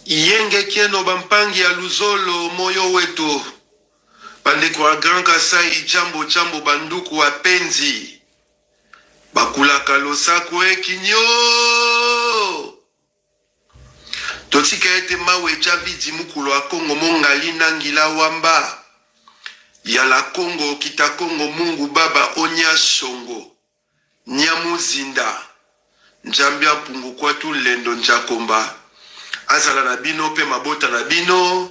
Yenge kieno bampangi ya luzolo moyo wetu. Bandeko wa Grand Kasai jambo jambo banduku wapenzi. Bakulaka losaku kinyo. Totika ete mawe javidi mukulu wa Kongo mongali nangila wamba. Yala Kongo kita Kongo Mungu Baba onya songo. Nyamuzinda. Njambia pungu kwa tu lendo njakomba. Azala na bino pe mabota na bino.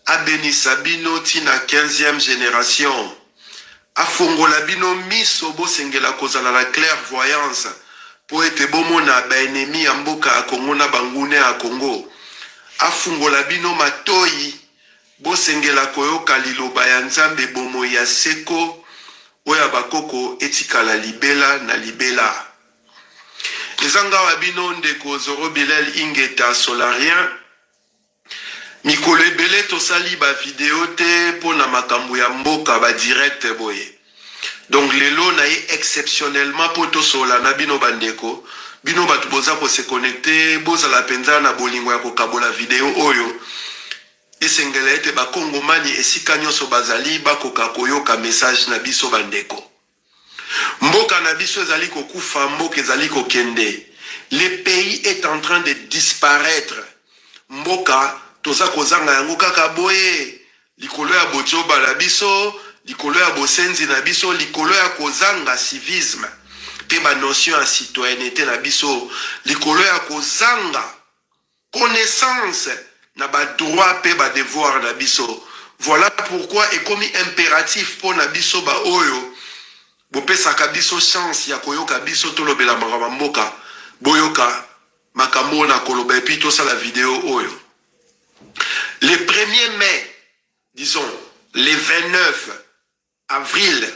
Abenisa bino tina 15e génération. Afongola bino miso bo sengela kozala la clairvoyance. Po ete bomo na ba ennemi ya mboka ya Kongo na bangune ya Kongo. Afongola bino matoi. Bo sengela koyoka liloba ya nzambe bomo ya seko. Oya bakoko etikala libela na libela. Ezanga wabino ndeko Zoro Bilel Ingeta Solarien. Mikolo ebele tosali ba video te pona makambo ya mboka ba direct boye. Donc lelo na ye exceptionnellement poto sola na bino bandeko. Bino batu boza ko se connecter, boza la penza na bolingo ya kokabola video oyo. Esengela ete ba kongomani esika nyonso bazali bakoka koyoka message na biso bandeko. Mboka na biso ezali kokufa, mboka ezali kokende. Le pays est en train de disparaître. Mboka toza kozanga yango kaka boye. Likolo ya bojoba na biso, likolo ya bosenzi na biso, likolo ya kozanga civisme. Pe ba notion ya citoyenneté na biso, likolo ya kozanga connaissance na ba droit pe ba devoir na biso. Voilà pourquoi ekomi impératif pour na biso ba oyo. Bopesaka biso chance ya koyoka biso tolobela makambo mboka. Boyoka makambo na koloba epi tosala vidéo oyo. Le 1er mai, disons, le 29 avril,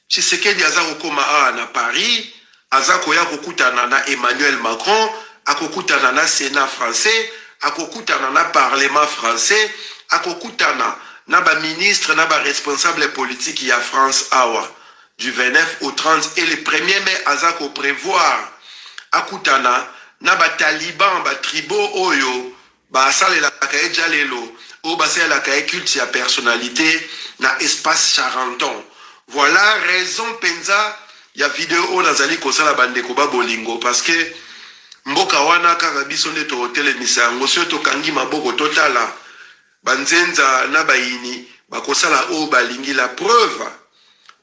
Tshisekedi aza kokoma na Paris, aza koya kokutana na Emmanuel Macron, akokutana na Sénat français, akokutana na Parlement français, akokutana na ba ministre, na ba responsable politique ya France awa. Du 29 au 30 et le 1er mai aza ko prévoir akutana na ba taliban ba tribo oyo ba salela kae jalelo o ba salela kae culte ya personnalité na espace Charenton. Voilà raison penza ya vidéo o nazali kosala bandeko ba bolingo parce que mboka wana kaka biso nde to hotel misango so to kangi maboko totala banzenza na bayini bakosala o balingi la preuve.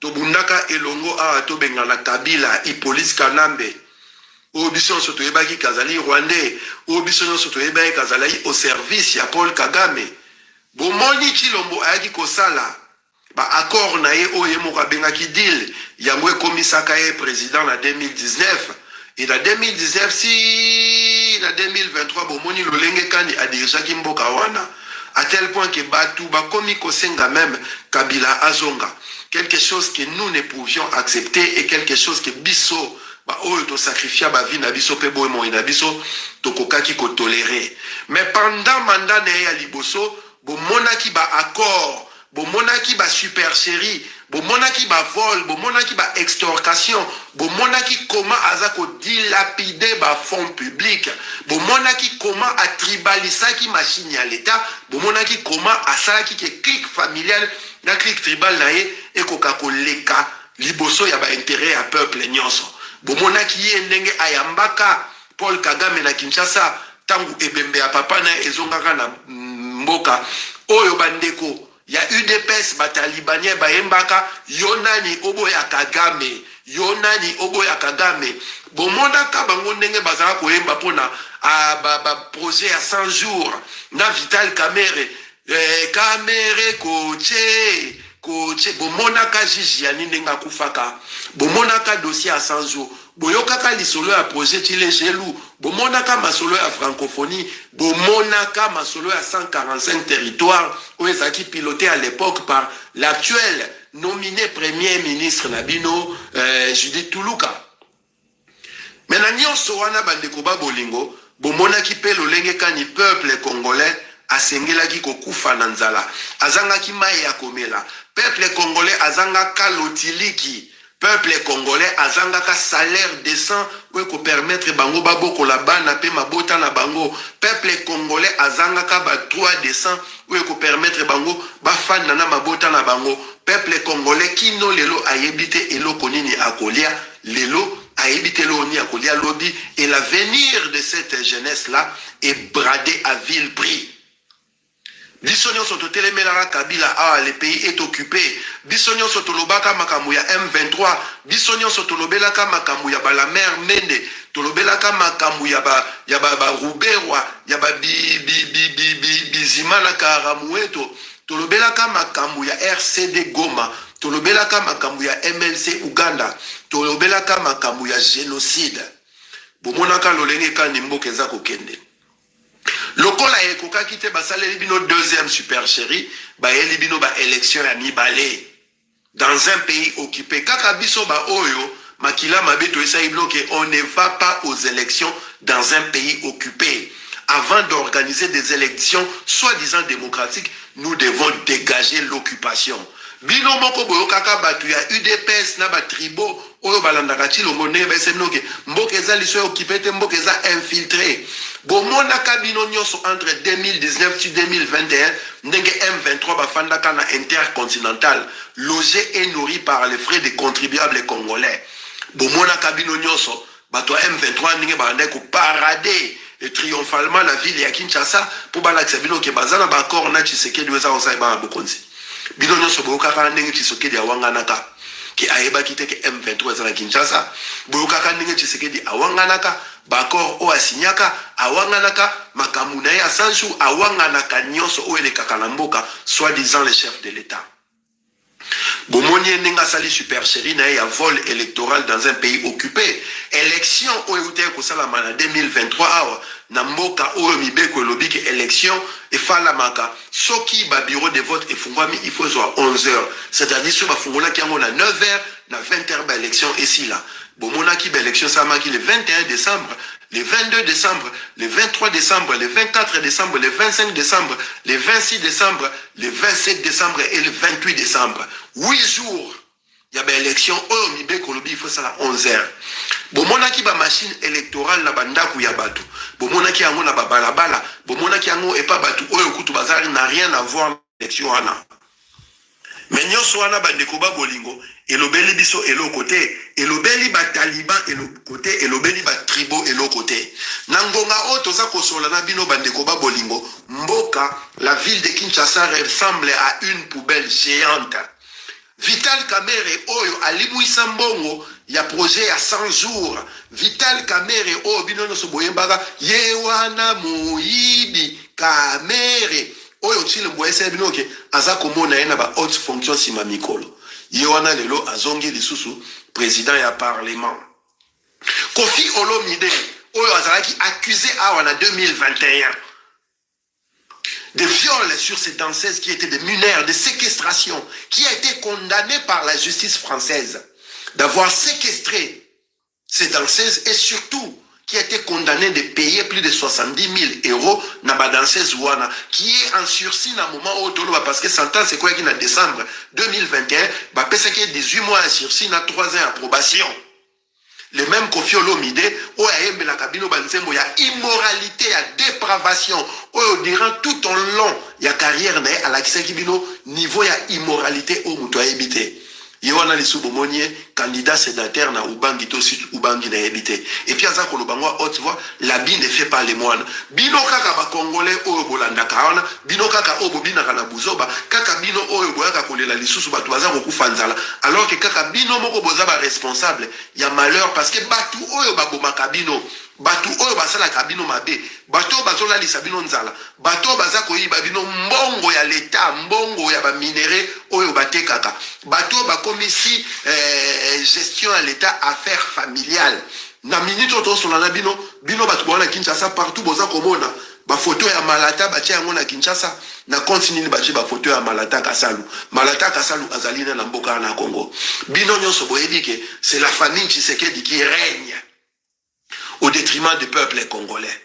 Tobundaka elongo a tobengana Kabila Hippolyte Kanambe. Obiso soto ebaki kazali Rwandais. Obiso soto ebaki kazali au service ya Paul Kagame. Bomoni Chilombo ayaki kosala ba accord na ye oye moka bengaki deal yango ekomisaka ye président na 2019 et na 2019 si na 2023 bomoni lolenge kani adirishaki mboka wana à tel point que batu bakomi kosenga même Kabila azonga. Quelque chose que nous ne pouvions accepter et quelque chose que biso ba oyo to sacrifier ba vie na biso pe boy mo na biso to kokaki ko tolérer. Mais pendant mandat na ya liboso bo monaki ba accord, bo monaki ba supercherie, bo monaki ba vol, bo monaki ba extorcation, bo monaki comment aza ko dilapider ba fonds publics, bo monaki comment atribalisaki machine ya l'état, bo monaki comment asalaki ke clique familial na clique tribal na ye ekoka koleka liboso ya ba intérêt ya peuple nyonso. Bomonaki ye ndenge ayambaka Paul Kagame na Kinshasa tangu ebembe ya papa na ezongaka na mboka oyo bandeko ya UDPS batalibanye bayembaka yonani obo ya Kagame, yonani obo ya Kagame. Bomonaka bango ndenge bazala koyemba pona ba projet ya 100 jours na Vital Kamerhe. Kamere koche bomonaka jiji ya nindenga kufaka bomonaka dossier à 100 jours boyokaka lisolo ya projet chile gelou bomonaka masolo ya francophonie bomonaka masolo ya 145 territoires où ezaki piloté à l'époque par l'actuel nominé premier ministre Nabino Judith Tuluka. Maintenant nyonso wana bandeko ba bolingo bomonaki pe lolenge kani peuple congolais asengelaki kokufa na nzala azanga ki mai ya komela peuple congolais azanga kalotiliki Peuple congolais azangaka salaire décent pour permettre bango baboko la bana pe mabota na bango. Peuple congolais azangaka ba droit décent pour permettre bango bafana na mabota na bango. Peuple congolais qui no lelo ayebite elo konini akolia lelo ayebite lo ni akolia lobby et l'avenir de cette jeunesse là est bradé à vil prix. Bisognon soto telemelara Kabila, ah, le pays est occupé. Bisognon soto lobaka makamuya M23. Bisognon soto lobelaka makamuya ba la mer Mende. Tolobelaka makamuya ba Ruberwa, yaba bizimana karamueto. Tolobelaka makamuya RCD Goma. Tolobelaka makamuya MLC Uganda. Tolobelaka makamuya génocide. Bomonaka lolenge kanimbo keza kokende. Lokola ekoka kite basale libino deuxième super chéri, ba libino ba élection ya mibale dans un pays occupé. Kaka biso ba oyo makila mabeto esa bloqué, on ne va pas aux élections dans un pays occupé. Avant d'organiser des élections soi-disant démocratiques, nous devons dégager l'occupation. Bino moko boyo kaka batu ya UDPS na ba tribo oyo balandaka ti lomone ba semnoke mboka eza liso occupé te mboka eza infiltré. Bomona kabino nyonso entre 2019 et 2021 ndenge M23 bafandaka na intercontinental logé et nourri par les frais des contribuables congolais. Bomona kabino nyonso bato M23 ndenge bande ko parader et triomphalement la ville ya Kinshasa pour balakisa bino ke bazana ba accord na Tshisekedi weza osai ba bokonzi. Bino nyonso boyokaka ndenge Tshisekedi awanganaka ki ayeba kiteke M23 ezala Kinshasa. Boyokaka ndenge Tshisekedi awanganaka bakor o asinyaka awanganaka makamuna ya sanju awanganaka nyonso o elekaka na mboka soi-disant le chef de l'État. Bomoni nenga sali super chéri na ya vol électoral dans un pays occupé. Élection o euté ko sala mana 2023 awa na mboka o mibeko lobi ke élection et fala maka soki ba bureau de vote et fungwami il faut soit 11h, c'est-à-dire sur ba fungola ki ngona 9h na 20h ba élection ici là. Bomona ki ba élection sa maki le 21 décembre, le 22 décembre, le 23 décembre, le 24 décembre, le 25 décembre, le 26 décembre, le 27 décembre et le 28 décembre. 8 jours. Il y a une élection, oh, il faut ça à 11h. Bomona ki ba machine électorale na bandaku ya batu. Bomona ki yango na ba balabala. Bomona ki yango et pas batu. Oyo kutu bazari n'a rien à voir avec l'élection wana. Mais nyonso wana bandeko ba bolingo. Et l'obéli biso et l'autre côté. Et l'obéli ba taliban et l'autre côté. Et l'obéli ba tribo et l'autre côté. Nangonga o toza kosola na bino bandeko ba bolingo. Mboka, la ville de Kinshasa ressemble à une poubelle géante. Vital Kamerhe oyo alimwisa mbongo ya projet ya 100 jours. Vital Kamerhe oyo binono soboyembaga yewana moyibi Kamerhe oyo chile mboese binoke aza komona yena ba haute fonction sima mikolo. Yewana lelo azongi lisusu président ya parlement. Kofi Olomide oyo azalaki accusé awana 2021 de viol sur ces danseuses qui étaient des mineurs, de séquestration, qui a été condamné par la justice française d'avoir séquestré ces danseuses et surtout qui a été condamné de payer plus de 70 000 euros na ba danseuse wana qui est en sursis na moment où tolo parce que sentence c'est quoi qui en décembre 2021 ba pesa qui 18 mois en sursis na 3 ans approbation. Le même Kofi Olomide, où il y a immoralité, il y a dépravation, où durant tout en long, il y a carrière, à la niveau, il y a immoralité, où il y a habité. Il y a les sous-bomoniers, candidats sédataires, na Ubangi, aussi Ubangi na habité. Et puis, à ça, qu'on haute voix, l'habit ne fait pas les moines. Bino kaka ba Congolais, ou Bolanda Kaona, Bino kaka obo bina kana buzoba, kaka bino oyo boyaka kolela lisusu batu baza kokufanzala. Alors que kaka bino moko boza ba responsable, il y a malheur parce que batu oyo babomaka bino. Batu oyo basala kabino mabe, batu bazola lisabino nzala, batu baza koyiba bino mbongo ya l'État, mbongo ya ba minéré oyo batekaka, batu bakomisi gestion à l'État, affaires familiales. Na minute oto solana bino batu bona Kinshasa partout boza komona ba photo ya Malata batia yango na Kinshasa na continue batia ba photo ya Malata Kasalu. Malata Kasalu azali na mboka na Congo. Bino nyonso boyebi ke c'est la famille Tshisekedi qui règne au détriment du peuple congolais.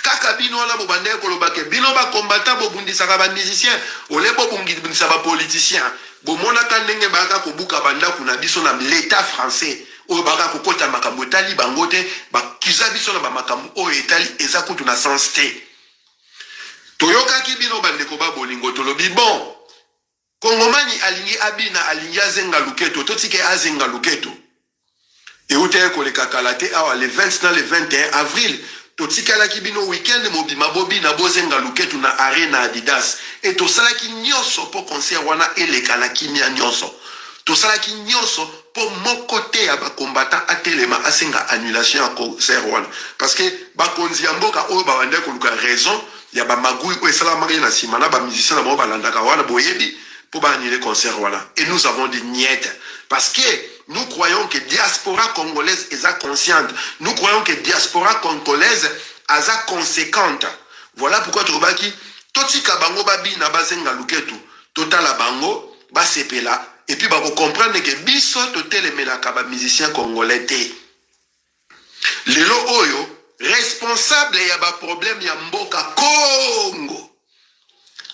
Kaka bino wana bobande kolobake bino ba combattant bobundisaka ba musicien ole bobundisa ba politicien bomonaka ndenge baka kobuka banda kuna biso na l'état français oyo baka kokota makambo etali bango te bakiza biso na bamakambo oyo etali eza kutu na sens te toyokaki bino bandeko babolingo tolobi bon kongomani alingi abina alingi azenga luketo totike azenga luketo eute koleka kala te awa le 20 na le 21 avril totikalaki bino weekend mobima bobina bozenga luketu na arena Adidas et tosalaki nyonso po concert wana eleka na kimia nyonso tosalaki nyonso po moko te ya bakombata atelema asenga annulation ya concert wana parce que bakonzi ya mboka oyo babande koluka raison ya bamagui oyo esalamaki na nsima na bamusicien na bango balandaka wana boyebi po baannule concert wana et nous avons dit niet parce que nous croyons que diaspora congolaise est consciente. Nous croyons que diaspora congolaise est conséquente. Voilà pourquoi tu vois qui totika bango babi na bazenga luketu totala bango basepela et puis bako comprendre que biso totelemelaka ba musicien congolais te. Lelo oyo responsable ya ba problème ya mboka Congo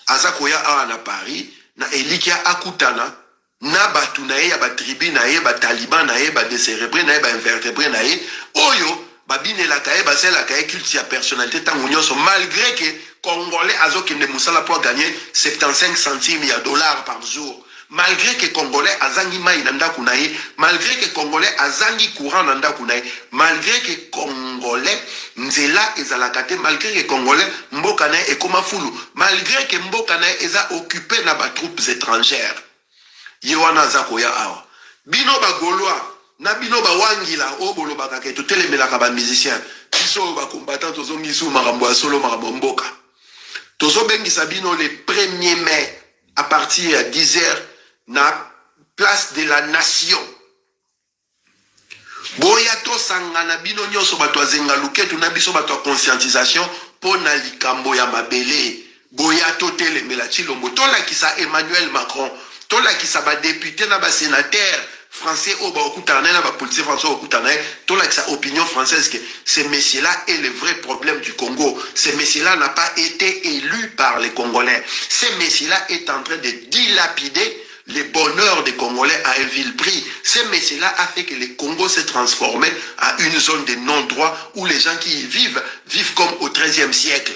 azakoya awa na Paris na elikia akutana na batu na ye ya ba tribu na ye ba taliban na ye ba décérébré na ye ba invertébré na ye oyo babinelaka ye baselaka ye culte ya personnalité tango nyonso malgré que congolais azokende musala po gagner 75 centimes ya dollars par jour malgré que congolais azangi mai na ndaku na ye malgré que congolais azangi courant na ndaku na ye malgré que congolais nzela ezalaka te malgré que congolais mboka na ye ekoma fulu malgré que mboka na ye eza occupé na ba troupes étrangères yewana zakoya awa bino bagolwa na bino bawangila obolobaka ke totelemelaka ba musicien biso ba combattant tozongisu makambo ya solo makambo mboka tozobengisa bino le 1er mai à partir ya 10h na place de la nation boya tosangana bino nyonso bato azenga luketu na biso bato ya conscientisation pona likambo ya mabele boya totelemela Tshilombo tolakisa Emmanuel Macron tolakisa ba député na ba sénateur français au ba okutana na ba politicien français okutana tolakisa opinion française que ce monsieur là est le vrai problème du Congo. Ce monsieur là n'a pas été élu par les Congolais. Ce monsieur là est en train de dilapider le bonheur des Congolais à un vil prix. Ce monsieur là a fait que le Congo s'est transformé à une zone de non-droit où les gens qui y vivent comme au XIIIe siècle.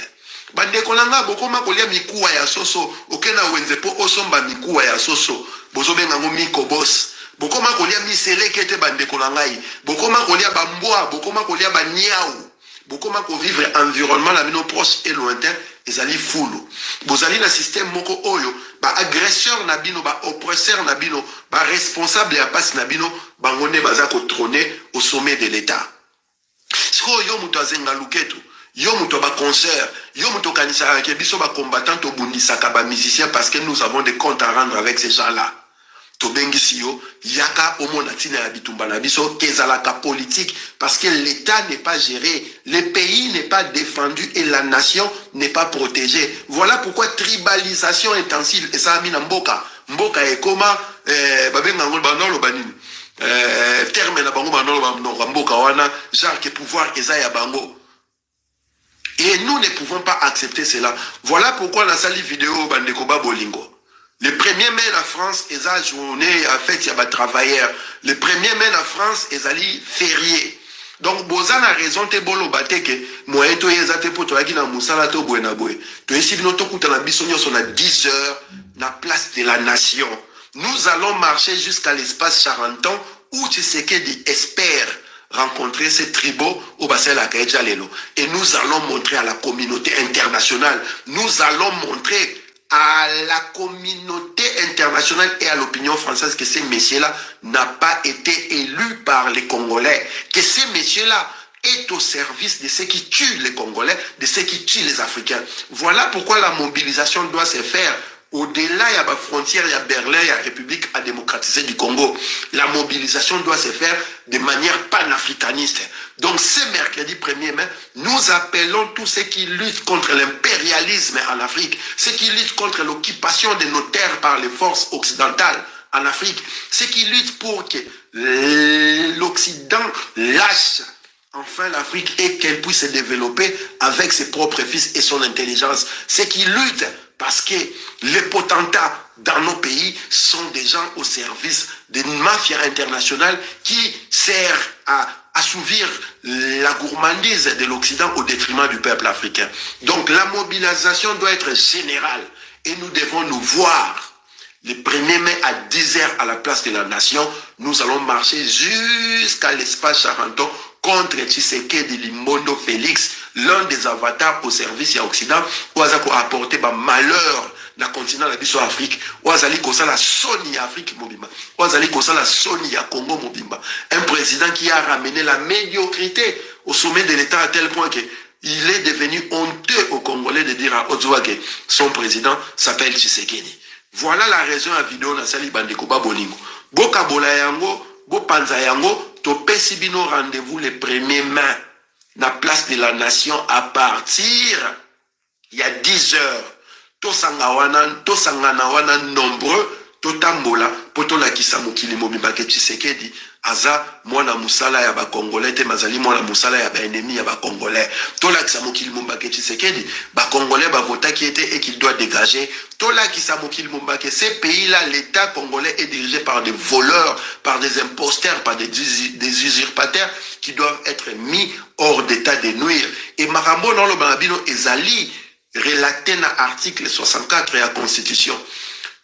Bandeko nanga bokoma kolia mikuwa ya soso okena wenze po osomba mikuwa ya soso bozobenga ngo mikobos bokoma kolia miseleke te bandeko nangai bokoma kolia bambwa bokoma kolia banyau bokoma ko vivre environnement la mino proche et lointain ezali fulu bozali na système moko oyo ba agresseur na bino ba oppresseur na bino ba responsable ya passe na bino bangone baza ko trôner au sommet de l'état siko yo muto azenga luketu yo muto ba concert yo muto kanisa ke biso ba combattant to bundisaka ba musicien parce que nous avons des comptes à rendre avec ces gens-là to bengisi yo yaka omona tina ya bitumba na biso kezalaka politique parce que l'état n'est pas géré, le pays n'est pas défendu et la nation n'est pas protégée. Voilà pourquoi tribalisation intensive et ça amina mboka ekoma babenga ngol banolo banini terme na bango banolo mboka wana genre que pouvoir eza ya bango. Et nous ne pouvons pas accepter cela. Voilà pourquoi la salle vidéo bandeko babolingo. Le 1er mai la France est la journée à fête ya ba travailleurs. Le 1er mai la France est ali férié. Donc bozana raison te bolo bateke moyen to yeza te poto yaki na musala to boye na boye. To esi bino to kuta na biso nyoso na 10h na place de la nation. Nous allons marcher jusqu'à l'espace Charenton où Tshisekedi espère rencontrer ces tribaux au bassin la Kaedjalelo. Et nous allons montrer à la communauté internationale, nous allons montrer à la communauté internationale et à l'opinion française que ce monsieur-là n'a pas été élu par les Congolais, que ce monsieur-là est au service de ceux qui tuent les Congolais, de ceux qui tuent les Africains. Voilà pourquoi la mobilisation doit se faire au-delà de la frontière, il y a Berlin, il y a la République à démocratiser du Congo. La mobilisation doit se faire de manière panafricaniste. Donc ce mercredi 1er mai, nous appelons tous ceux qui luttent contre l'impérialisme en Afrique, ceux qui luttent contre l'occupation de nos terres par les forces occidentales en Afrique, ceux qui luttent pour que l'Occident lâche enfin l'Afrique et qu'elle puisse se développer avec ses propres fils et son intelligence. C'est qui luttent parce que les potentats dans nos pays sont des gens au service d'une mafia internationale qui sert à assouvir la gourmandise de l'Occident au détriment du peuple africain. Donc la mobilisation doit être générale et nous devons nous voir. Le 1er mai à 10h à la place de la nation, nous allons marcher jusqu'à l'espace Charenton contre Tshisekedi Limondo Félix, l'un des avatars au service de l'Occident, où il a apporté malheur dans le continent de l'Afrique, où il a la Sony Afrique Mobimba, où il a la Sony Congo Mobimba. Un président qui a ramené la médiocrité au sommet de l'État à tel point que il est devenu honteux aux Congolais de dire à Ozoa que son président s'appelle Tshisekedi. Voilà la raison à vidéo na sali bandeko ba bolingo. Boka bola yango, bo panza yango, to pesi bino rendez-vous le 1er mai na place de la nation à partir il y a 10 heures. To sangana wana nombreux, to tambola, poto la kisa mokili mobimba ke Tshisekedi aza mwana musala ya ba Congolais te mazali mwana musala ya ba ennemi ya ba Congolais. To la kisa mokili mobimba ke Tshisekedi ba Congolais ba vota qui était et qu'il doit dégager. To la kisa mokili mobimba ke ces pays-là, l'État congolais est dirigé par des voleurs, par des imposteurs, par des usurpateurs qui doivent être mis hors d'état de nuire. Et Marambo dans le Banabino ezali relaté dans l'article 64 de la Constitution.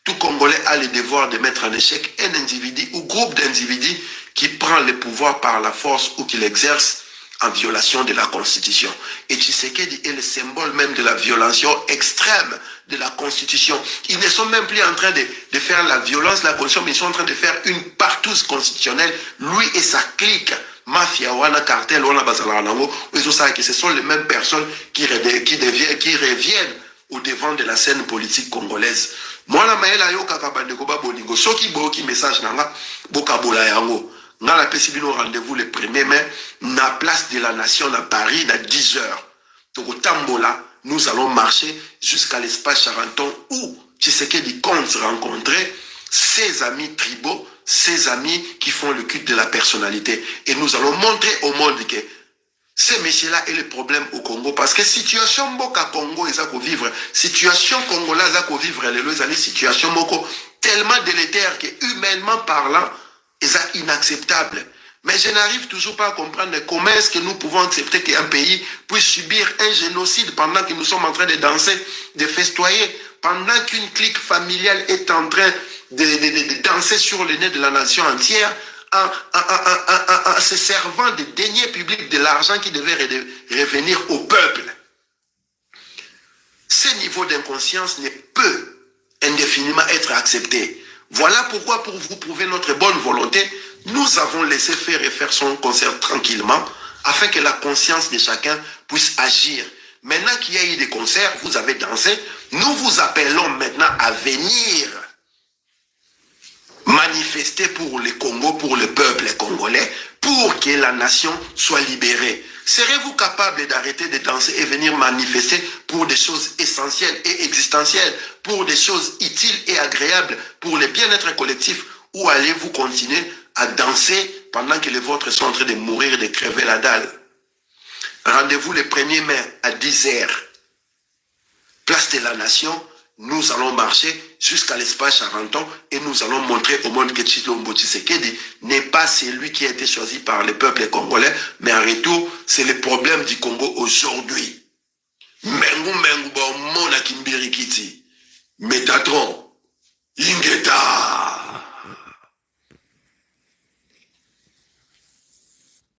Tout Congolais a le devoir de mettre en échec un individu ou groupe d'individus qui prend le pouvoir par la force ou qui l'exerce en violation de la Constitution. Et Tshisekedi est le symbole même de la violation extrême de la Constitution. Ils ne sont même plus en train de faire la violence de la Constitution, mais ils sont en train de faire une partouze constitutionnelle, lui et sa clique. Mafia, wana cartel, wana bazalanango, ce sont les mêmes personnes qui reviennent au devant de la scène politique congolaise. Moi, la maëla yo kakabande koba bolingo, soki boki message nanga, boka bola yango. Nga la pesibino rendez-vous le 1er mai, na place de la nation à Paris, à 10 heures. Donc au Tambola, nous allons marcher jusqu'à l'espace Charenton où Tshisekedi compte rencontrer ses amis tribaux, ses amis qui font le culte de la personnalité. Et nous allons montrer au monde que ces messieurs-là est le problème au Congo. Parce que situation Boka Congo, ils ont vivre, situation congolaise, ils ont vivre, les situation Moko tellement délétère que humainement parlant, ils sont inacceptables. Mais je n'arrive toujours pas à comprendre comment est-ce que nous pouvons accepter qu'un pays puisse subir un génocide pendant que nous sommes en train de danser, de festoyer, pendant qu'une clique familiale est en train de danser sur le nez de la nation entière, en se servant des deniers publics de l'argent qui devait revenir au peuple. Ce niveau d'inconscience ne peut indéfiniment être accepté. Voilà pourquoi, pour vous prouver notre bonne volonté, nous avons laissé faire et faire son concert tranquillement, afin que la conscience de chacun puisse agir. Maintenant qu'il y a eu des concerts, vous avez dansé, nous vous appelons maintenant à venir manifester pour le Congo, pour le peuple congolais, pour que la nation soit libérée. Serez-vous capable d'arrêter de danser et venir manifester pour des choses essentielles et existentielles, pour des choses utiles et agréables, pour le bien-être collectif, ou allez-vous continuer à danser pendant que les vôtres sont en train de mourir et de crever la dalle? Rendez-vous le 1er mai à 10h. Place de la nation, nous allons marcher jusqu'à l'espace Charenton et nous allons montrer au monde que Tshilombo Tshisekedi n'est pas celui qui a été choisi par le peuple congolais, mais en retour, c'est le problème du Congo aujourd'hui. Mengu mengu ba mona kimbirikiti. Metatron. Ingeta.